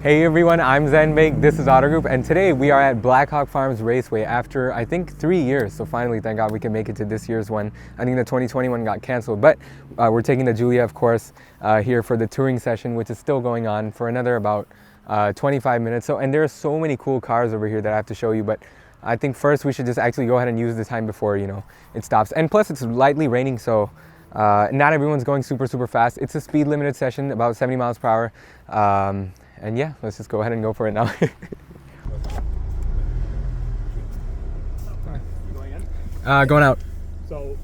Hey everyone, I'm Zenbake, this is Auto Group, and today we are at Blackhawk Farms Raceway after I think 3 years. So finally, thank God we can make it to this year's one. I think the 2021 got canceled, but we're taking the Giulia, of course, here for the touring session, which is still going on for another about 25 minutes. And there are so many cool cars over here that I have to show you, but I think first we should just actually go ahead and use the time before, it stops. And plus it's lightly raining, so not everyone's going super fast. It's a speed limited session, about 70 miles per hour. And yeah, let's just go ahead and go for it now. Going out. So,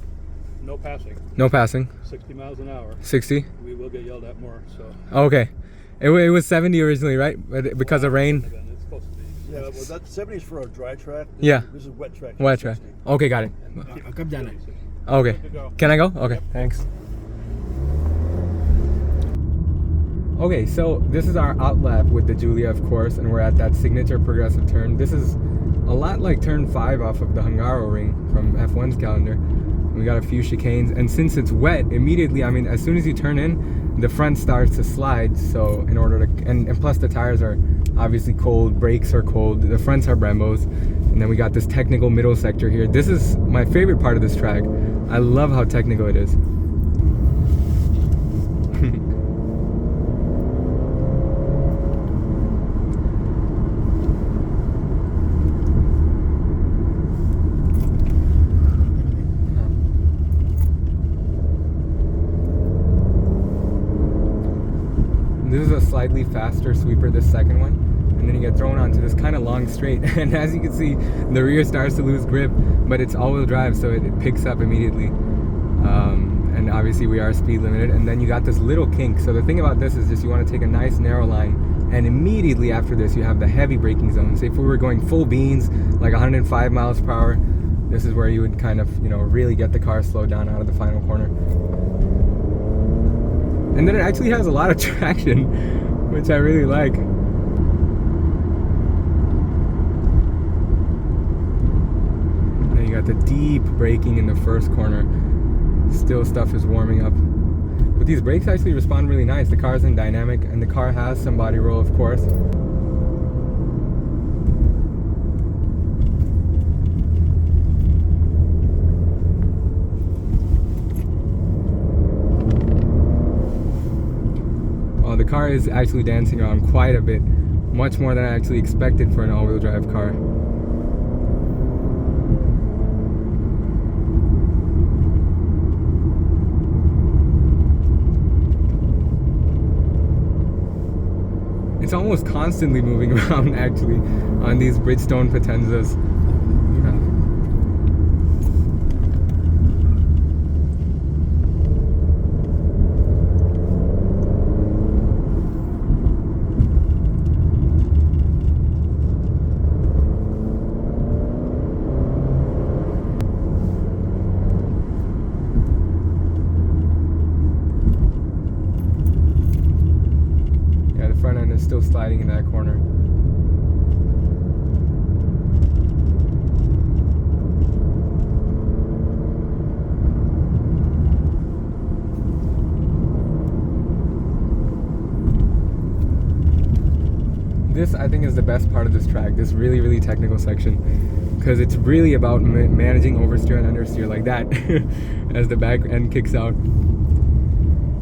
no passing. No passing. 60 miles an hour. 60? We will get yelled at more, so. Okay. It was 70 originally, right? But because of rain? It's supposed to be. Yeah, well, that 70 is for a dry track. Yeah. This is wet track. Wet track. Okay, got it. Come down. Okay. Can I go? Okay, thanks. Okay, so this is our out lap with the Giulia, of course, and we're at that signature progressive turn. This is a lot like turn 5 off of the Hungaroring from F1's calendar. We got a few chicanes, and since it's wet, immediately, as soon as you turn in, the front starts to slide, so in order to, and plus the tires are obviously cold, brakes are cold, the fronts are Brembos, and then we got this technical middle sector here. This is my favorite part of this track. I love how technical it is. This is a slightly faster sweeper, this second one, and then you get thrown onto this kind of long straight, and as you can see, the rear starts to lose grip, but it's all-wheel drive, so it picks up immediately. And obviously we are speed limited, and then you got this little kink. So the thing about this is just you want to take a nice narrow line, and immediately after this you have the heavy braking zone. Say if we were going full beans, like 105 miles per hour, this is where you would kind of, really get the car slowed down out of the final corner. And then it actually has a lot of traction, which I really like. Then you got the deep braking in the first corner. Still stuff is warming up. But these brakes actually respond really nice. The car's in dynamic, and the car has some body roll, of course. The car is actually dancing around quite a bit, much more than I actually expected for an all-wheel drive car. It's almost constantly moving around actually on these Bridgestone Potenzas. Front end is still sliding in that corner. This, I think, is the best part of this track, this really technical section, because it's really about managing oversteer and understeer like that as the back end kicks out,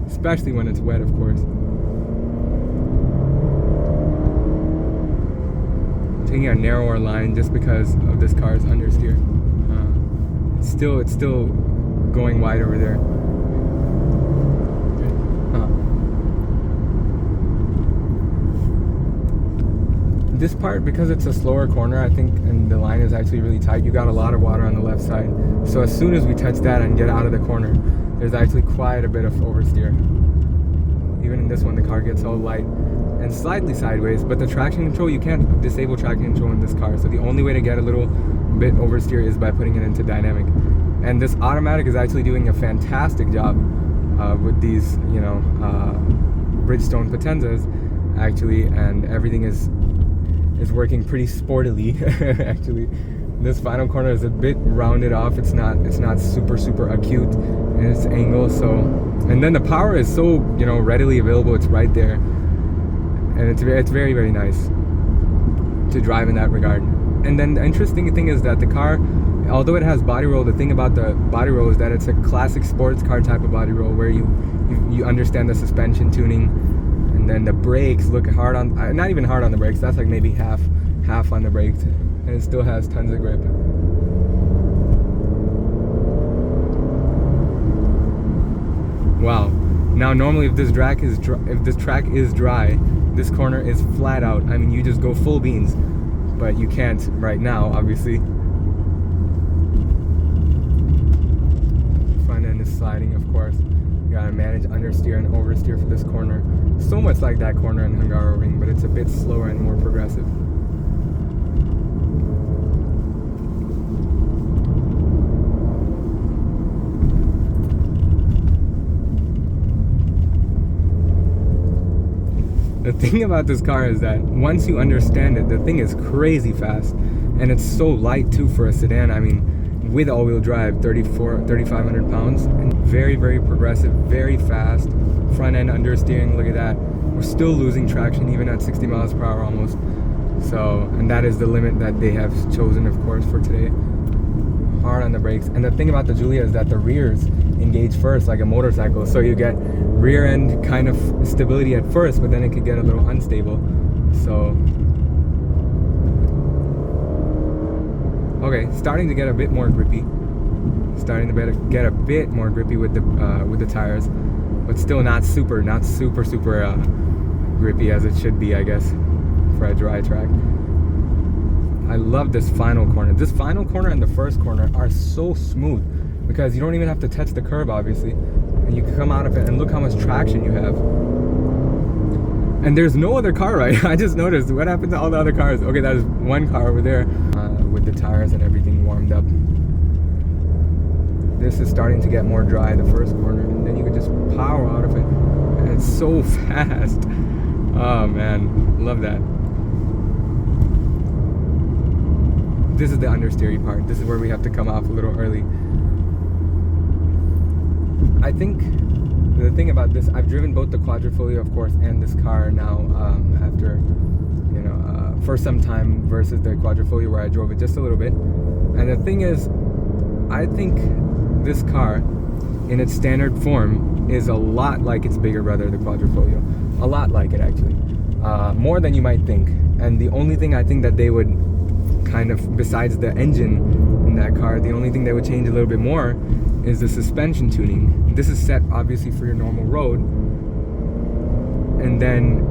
especially when it's wet, of course. Taking a narrower line just because of this car's understeer. It's still going wide over there. This part, because it's a slower corner, I think, and the line is actually really tight, you got a lot of water on the left side. So as soon as we touch that and get out of the corner, there's actually quite a bit of oversteer. Even in this one, the car gets all light and slightly sideways, but the traction control, you can't disable traction control in this car, so the only way to get a little bit oversteer is by putting it into dynamic. And this automatic is actually doing a fantastic job with these, Bridgestone Potenzas, actually, and everything is working pretty sportily. Actually, this final corner is a bit rounded off. It's not super acute in its angle. So, and then the power is so readily available. It's right there. and it's very, very nice to drive in that regard. And then the interesting thing is that the car, although it has body roll, the thing about the body roll is that it's a classic sports car type of body roll where you understand the suspension tuning, and then the brakes look hard on, not even hard on the brakes, that's like maybe half on the brakes, and it still has tons of grip. Wow. Now normally if this track is dry, this corner is flat out. I mean, you just go full beans, but you can't right now, obviously. Front end is sliding, of course. You gotta manage understeer and oversteer for this corner. So much like that corner in Hungaroring, but it's a bit slower and more progressive. The thing about this car is that once you understand it, the thing is crazy fast, and it's so light too for a sedan. I mean, with all-wheel drive, 3,500 pounds, and very, very progressive, very fast. Front end understeering, look at that. We're still losing traction even at 60 miles per hour almost. So, and that is the limit that they have chosen, of course, for today. Hard on the brakes. And the thing about the Giulia is that the rears engage first like a motorcycle, so you get rear end kind of stability at first, but then it could get a little unstable. So okay, starting to get a bit more grippy, starting to get a bit more grippy with the tires, but still not super grippy as it should be, I guess, for a dry track. I love this final corner. This final corner and the first corner are so smooth because you don't even have to touch the curb, obviously, and you can come out of it and look how much traction you have. And there's no other car, right? I just noticed, what happened to all the other cars? Okay, that is one car over there with the tires and everything warmed up. This is starting to get more dry, the first corner, and then you can just power out of it, and it's so fast. Oh man, love that. This is the understeery part. This is where we have to come off a little early. I think the thing about this, I've driven both the Quadrifoglio, of course, and this car now after, for some time, versus the Quadrifoglio where I drove it just a little bit. And the thing is, I think this car, in its standard form, is a lot like its bigger brother, the Quadrifoglio. A lot like it, actually. More than you might think. And the only thing I think that they would kind of, besides the engine in that car, the only thing they would change a little bit more is the suspension tuning. This is set obviously for your normal road, and then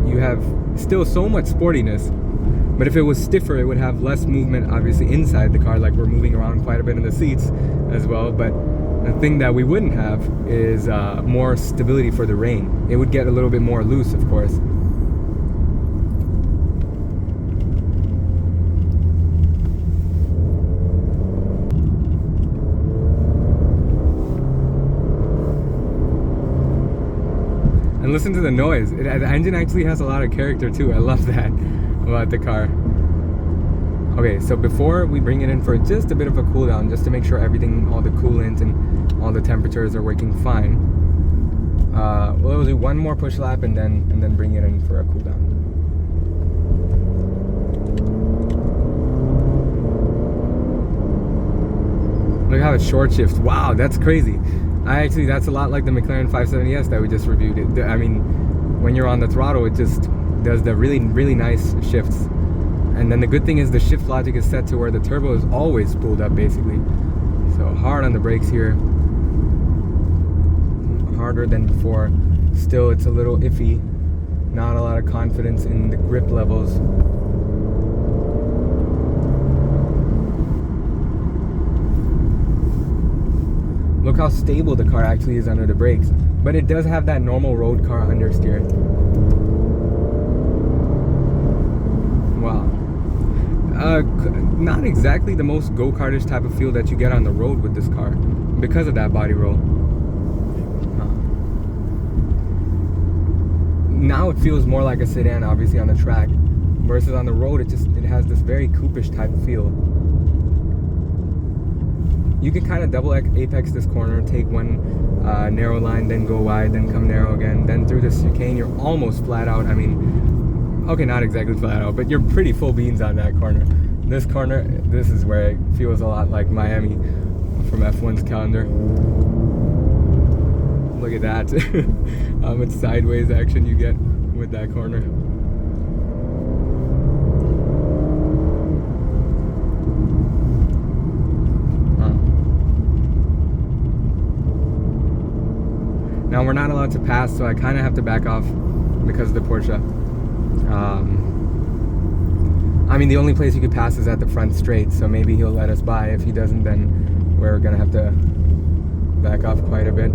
you have still so much sportiness, but if it was stiffer it would have less movement obviously inside the car, like we're moving around quite a bit in the seats as well. But the thing that we wouldn't have is more stability for the rain. It would get a little bit more loose, of course. And listen to the noise. The engine actually has a lot of character too. I love that about the car. Okay, so before we bring it in for just a bit of a cool down, just to make sure everything, all the coolant and all the temperatures are working fine, we'll do one more push lap and then bring it in for a cool down. Look how it short shifts. Wow, that's crazy. That's a lot like the McLaren 570S that we just reviewed. I mean, when you're on the throttle, it just does the really, really nice shifts. And then the good thing is the shift logic is set to where the turbo is always pulled up, basically. So hard on the brakes here. Harder than before. Still, it's a little iffy. Not a lot of confidence in the grip levels. Look how stable the car actually is under the brakes. But it does have that normal road car understeer. Wow. Not exactly the most go-kartish type of feel that you get on the road with this car because of that body roll. Now it feels more like a sedan, obviously, on the track, versus on the road it has this very coupish type of feel. You can kind of double apex this corner, take one narrow line, then go wide, then come narrow again, then through the chicane you're almost flat out. I mean, okay, not exactly flat out, but you're pretty full beans on that corner. This corner, this is where it feels a lot like Miami from F1's calendar. Look at that. How much sideways action you get with that corner. Now we're not allowed to pass, so I kind of have to back off because of the Porsche. I mean, the only place you could pass is at the front straight, so maybe he'll let us by. If he doesn't, then we're gonna have to back off quite a bit.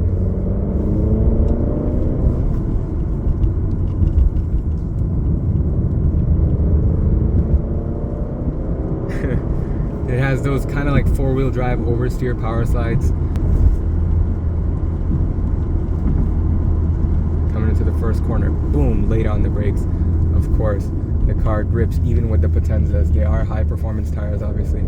It has those kind of like four-wheel drive oversteer power slides. Coming into the first corner, boom, laid on the brakes. Of course, the car grips even with the Potenzas. They are high performance tires, obviously.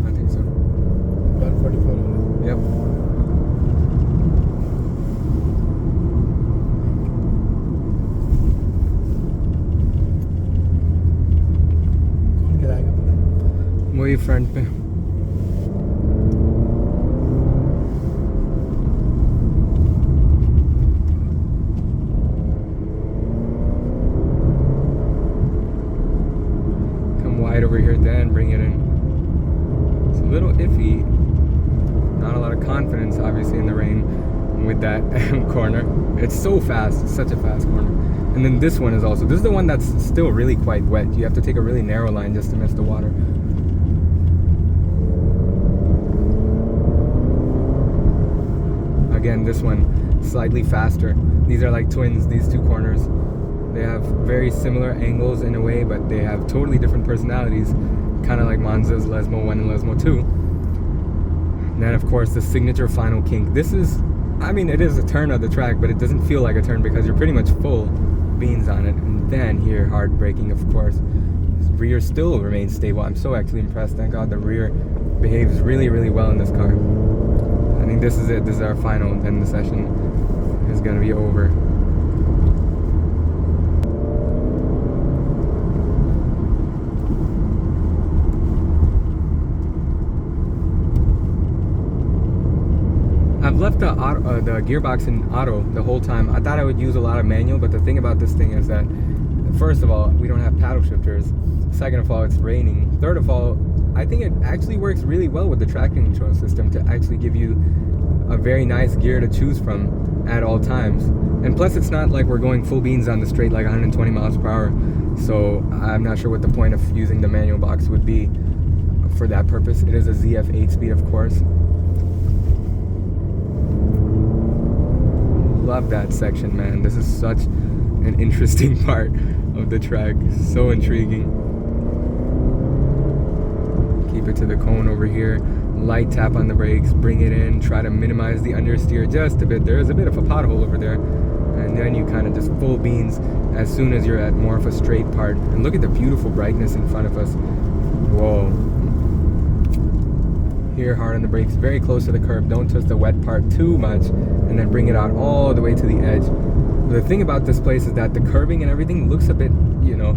I think so. Yep. Muy front पे. Come wide over here, then bring it in. It's a little iffy. Not a lot of confidence, obviously, in the rain with that corner. It's so fast. It's such a fast corner. And then this one is also, this is the one that's still really quite wet. You have to take a really narrow line just to miss the water. Again, this one slightly faster. These are like twins, these two corners. They have very similar angles in a way, but they have totally different personalities, kind of like Monza's Lesmo 1 and Lesmo 2. And then of course the signature final kink. This is, I mean, it is a turn of the track, but it doesn't feel like a turn because you're pretty much full beans on it. And then here, hard braking, of course. Rear still remains stable. I'm so actually impressed. Thank God the rear behaves really, really well in this car. I think this is it. This is our final, and then the session is going to be over. I've left the gearbox in auto the whole time. I thought I would use a lot of manual, but the thing about this thing is that, first of all, we don't have paddle shifters. Second of all, it's raining. Third of all, I think it actually works really well with the traction control system to actually give you a very nice gear to choose from at all times. And plus, it's not like we're going full beans on the straight like 120 miles per hour. So I'm not sure what the point of using the manual box would be for that purpose. It is a ZF 8-speed, of course. Love that section, man. This is such an interesting part of the track. So intriguing. Keep it to the cone over here. Light tap on the brakes, bring it in, try to minimize the understeer just a bit. There is a bit of a pothole over there. And then you kind of just full beans as soon as you're at more of a straight part. And look at the beautiful brightness in front of us. Whoa. Here, hard on the brakes, very close to the curb. Don't touch the wet part too much, and then bring it out all the way to the edge. The thing about this place is that the curbing and everything looks a bit, you know,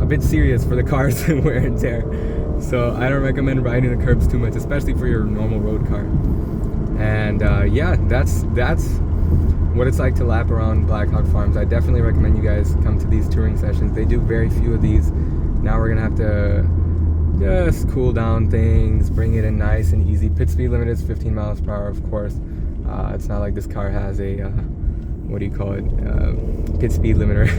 a bit serious for the car's wear and tear. So I don't recommend riding the curbs too much, especially for your normal road car. And yeah, that's what it's like to lap around Blackhawk Farms. I definitely recommend you guys come to these touring sessions. They do very few of these. Now we're gonna have to just cool down things, bring it in nice and easy. Pit speed limit is 15 miles per hour, of course. It's not like this car has a what do you call it, pit speed limiter.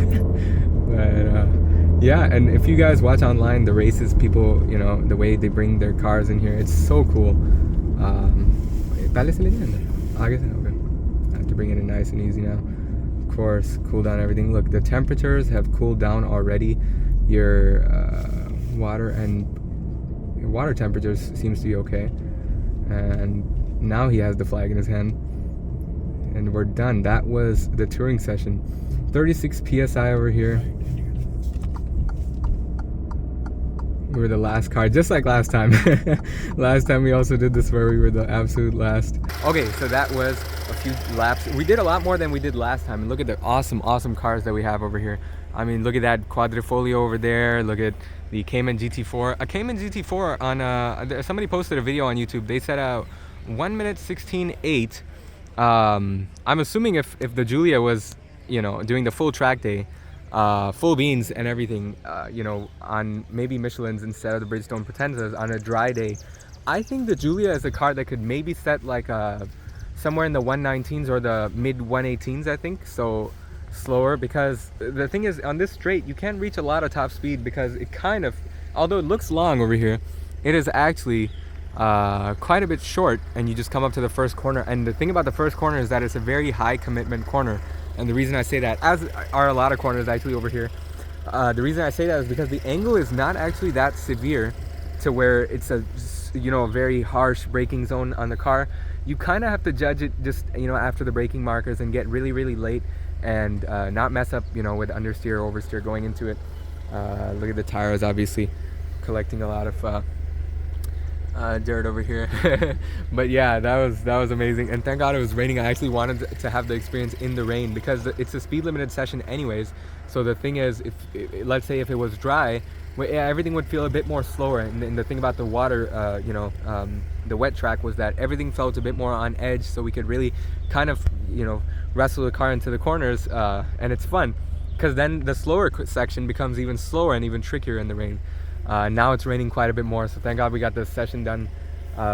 But yeah, and if you guys watch online the races, people, you know, the way they bring their cars in here, it's so cool. I have to bring it in nice and easy now. Of course, cool down everything. Look, the temperatures have cooled down already. Your water temperatures seems to be okay. And now he has the flag in his hand. And we're done. That was the touring session. 36 PSI over here. We were the last car, just like last time. Last time we also did this where we were the absolute last. Okay, so that was a few laps. We did a lot more than we did last time. And look at the awesome, awesome cars that we have over here. I mean, look at that Quadrifoglio over there. Look at the Cayman GT4. A Cayman GT4 on, somebody posted a video on YouTube. They said 1 minute 16.8. I'm assuming if the Giulia was, you know, doing the full track day, full beans and everything, you know, on maybe Michelin's instead of the Bridgestone Potenzas on a dry day, I think the Giulia is a car that could maybe set like somewhere in the 119s or the mid 118s, I think. So slower, because the thing is, on this straight you can't reach a lot of top speed because it kind of, although it looks long over here, it is actually quite a bit short, and you just come up to the first corner. And the thing about the first corner is that it's a very high commitment corner. And the reason I say that, as are a lot of corners actually over here, the reason I say that is because the angle is not actually that severe to where it's a, you know, a very harsh braking zone on the car. You kind of have to judge it just, you know, after the braking markers and get really, really late and not mess up, you know, with understeer or oversteer going into it. Look at the tires, obviously collecting a lot of dirt over here. But yeah, that was amazing, and thank God it was raining. I actually wanted to have the experience in the rain because it's a speed limited session anyways. So the thing is, if let's say if it was dry, everything would feel a bit more slower. And the thing about the water, you know, the wet track was that everything felt a bit more on edge, so we could really kind of, you know, wrestle the car into the corners, and it's fun because then the slower section becomes even slower and even trickier in the rain. Now it's raining quite a bit more, so thank God we got this session done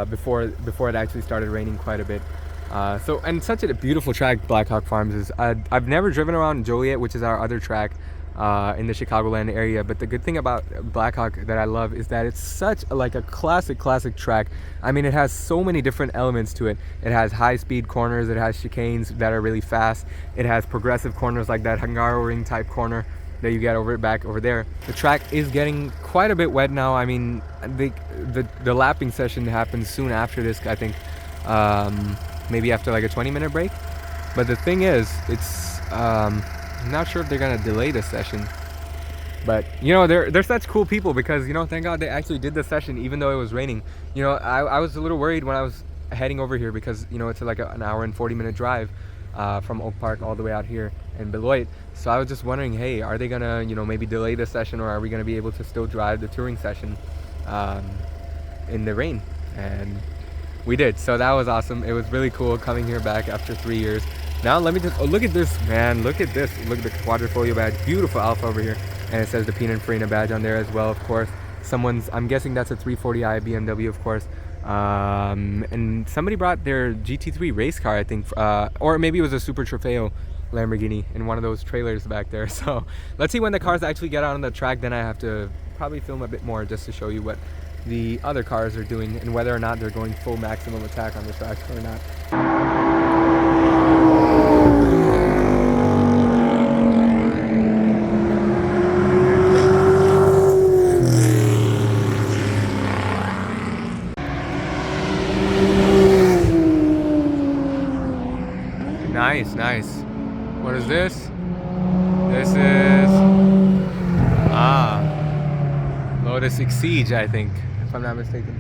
before it actually started raining quite a bit. And such a beautiful track Blackhawk Farms is. I've never driven around Joliet, which is our other track in the Chicagoland area, but the good thing about Blackhawk that I love is that it's such like a classic track. I mean, it has so many different elements to it. It has high-speed corners, it has chicanes that are really fast, it has progressive corners like that Hungaroring type corner that you get back over there. The track is getting quite a bit wet now. I mean, the lapping session happens soon after this, I think, maybe after like a 20-minute break. But the thing is, it's I'm not sure if they're gonna delay the session, but you know, they're such cool people because, you know, thank God they actually did the session even though it was raining. You know, I was a little worried when I was heading over here because, you know, it's like an hour and 40-minute drive from Oak Park all the way out here in Beloit. So I was just wondering, hey, are they gonna, you know, maybe delay the session, or are we gonna be able to still drive the touring session in the rain? And we did, so that was awesome. It was really cool coming here back after 3 years. Now let me just, oh, look at this, man, look at this. Look at the Quadrifoglio badge, beautiful Alfa over here. And it says the Pininfarina badge on there as well, of course. I'm guessing that's a 340i BMW, of course. And somebody brought their GT3 race car, I think, or maybe it was a Super Trofeo Lamborghini in one of those trailers back there. So let's see when the cars actually get out on the track. Then I have to probably film a bit more just to show you what the other cars are doing and whether or not they're going full maximum attack on the track or not. Nice. What is this? This is Lotus Exige, I think, if I'm not mistaken.